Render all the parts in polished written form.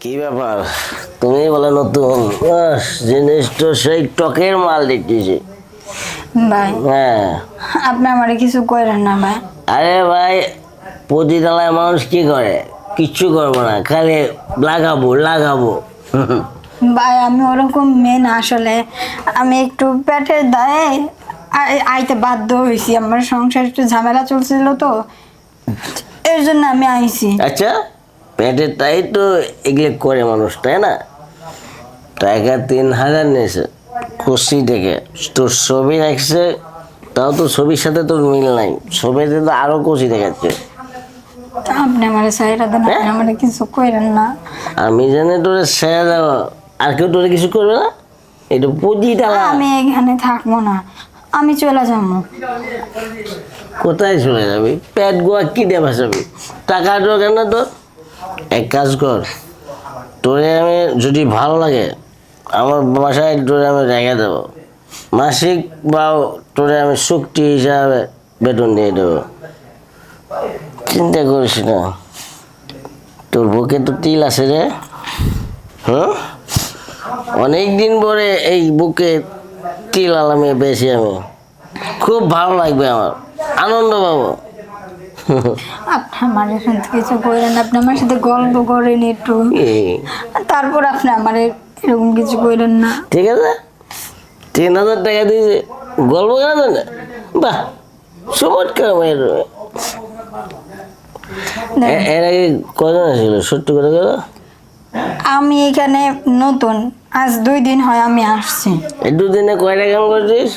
কি ব্যাপার তুমি বলে নতুন জিনিস তো সেই টকের মাল দিতেছি ভাই হ্যাঁ আপনি আমারে কিছু করেন না ভাই। আরে ভাই পতিতলায় মানুষ কি করে কিচ্ছু করবো না খালি লাগাবো লাগাবো ভাই আমি ওরকম মেয়ে না আসলে, আমি একটু পেটের দায়ে আইতে বাধ্য হয়েছি, আমার সংসার একটু ঝামেলা চলছিল তো এর জন্য আমি আইছি। আচ্ছা পেটের তাই তো এগুলো করে মানুষ তাই না। টাকা 3,000 নিয়েছে কুস্তি থেকে, তোর ছবি রাখছে, তাও তো ছবির সাথে তোর মিল নাই, ছবিতে তো আরো কুচি দেখাচ্ছে। আপনি আমার সাইরা দেন, আপনি আমার কিছু করেন না। আমি জানি তোরে ছেড়ে দেব, আর কেউ তোরে কিছু করবে না। এটা পুঁজিটা আমি এখানে থাকবো না, আমি চলে যাবো। কোথায় চলে যাবি? পেট গোয়া কি দিয়ে ভাসাবি? টাকা দরকার না তোর? এক কাজ কর, তোরে আমি যদি ভালো লাগে আমার বাসায় তোরে আমি রেখে দেবো, মাসিক বা তোরে আমি চুক্তি হিসাবে বেতন দিয়ে দেবো, চিন্তা করিস না। তোর বুকে তো তিল আছে রে, হ্যাঁ অনেক দিন পরে এই বুকে তিল আলামে বেশি, আমি খুব ভালো লাগবে, আমার আনন্দ পাবো। আপনি আমার এখান থেকে কিছু করেন, আপনি আমার সাথে গল্প করেন একটু, তারপর আপনি আমার এরকম কিছু করেন না। ঠিক আছে 3,000 টাকা দিয়েছে, গল্প কেন না? বাহ চমৎকার মেয়ের। এর আগে কজন ছিল সত্যি করে গেল? আমি এখানে নতুন, আজ 2 দিন হয় আমি আসছি। এই 2 দিনে কয়টা কাম করছিস?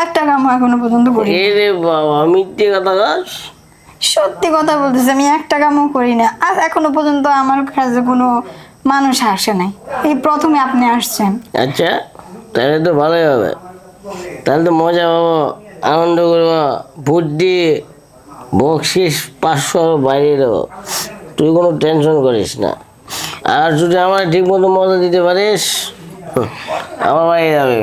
একটা কাম এখনো পর্যন্ত করি। এই রে বাবা মিথ্যে কথা গাছ। সত্যি কথা বলতেছি, আমি একটা কামও করি না, আজ এখনো পর্যন্ত আমার কাছে কোনো মানুষ আসে নাই, এই প্রথমে আপনি আসছেন। আচ্ছা তাহলে তো ভালোই হবে, তাহলে তো মজা পাবো, আনন্দ করবো, বুদ্ধি বকশিস 500 বাইরে দেবো, তুই কোনো টেনশন করিস না। আর যদি আমার ঠিক মতো মজা দিতে পারিস আমার বাড়ি যাবে।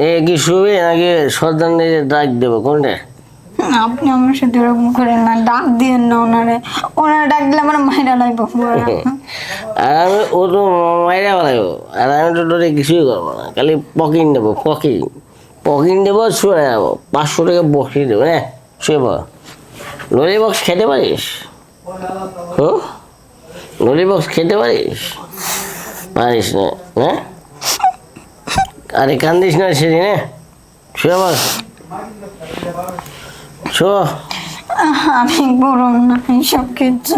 এ কি শুবি নাকি শ্রদ্ধাঞ্জলি ডাক দেবো কোনটা? আপনি আমার সাথে এরকম করেন না, ডাক দিয়েন না ওনারে, ওনারা ডাক দিলে আমার মাইরা লাগবে। আর আমি ও তো মাইরা লাগবো, আর আমি তো তোরে কিছুই করবো না, খালি পকিং দেবো, পকিং দেবো, শুয়ে যাবো, 500 টাকা বসিয়ে দেবো, হ্যাঁ শুয়ে পড়। ললি বক্স খেতে পারিস? হুম ললি বক্স খেতে পারিস? পারিস না হ্যাঁ? আরে কান্দিস না সেদিন, হ্যাঁ শুয়ে পড়, শো। আমি বড় না এইসব কিছু।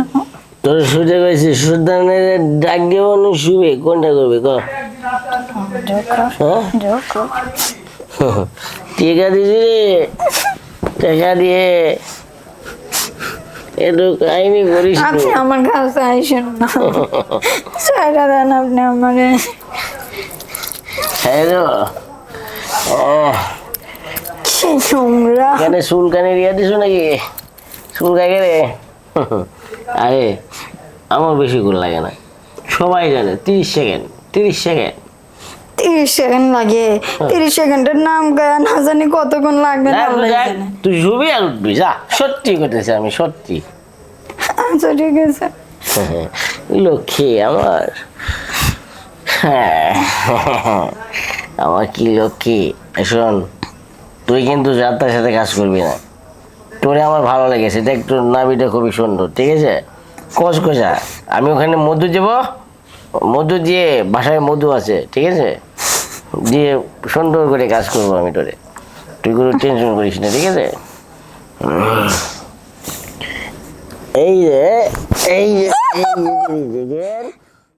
তোর শুতে গেছি সুদানের ডাক দেবো না শুবে, কোনটা করবি ক? হ্যাঁ টিকা দিছি রে, টাকা দিয়ে একটু কাহিনি করিস। আপনি আমার কাছে আইসেন না, সাইরা দেন আপনি আমারে। হ্যালো কি নোংরা। এখানে চুলকানি দিয়ে দিছো নাকি? চুলকাই রে আরে আমার বেশি গুণ লাগে না, সবাই জানে 30 সেকেন্ড 30 সেকেন্ড 30 সেকেন্ড লাগে, 30 সেকেন্ডের নাম গায়ে না জানি কতক্ষণ লাগবে। তুই শুবি আর উঠবি যা, সত্যি করতেছি আমি সত্যি। আচ্ছা ঠিক আছে। লক্ষ্মী আমার, আমার কি লক্ষ্মী। শোন তুই কিন্তু যাত্রার সাথে কাজ করবি না, তোরে আমার ভালো লেগেছে, দেখ তোর নাভিটা খুবই সুন্দর, ঠিক আছে কচকচা। আমি ওখানে মধু দেবো, মধু দিয়ে বাসায় মধু আছে ঠিক আছে, দিয়ে সুন্দর করে কাজ করবো আমি তোরে, তুই কোনো টেনশন করিস না ঠিক আছে। এই যে এই যে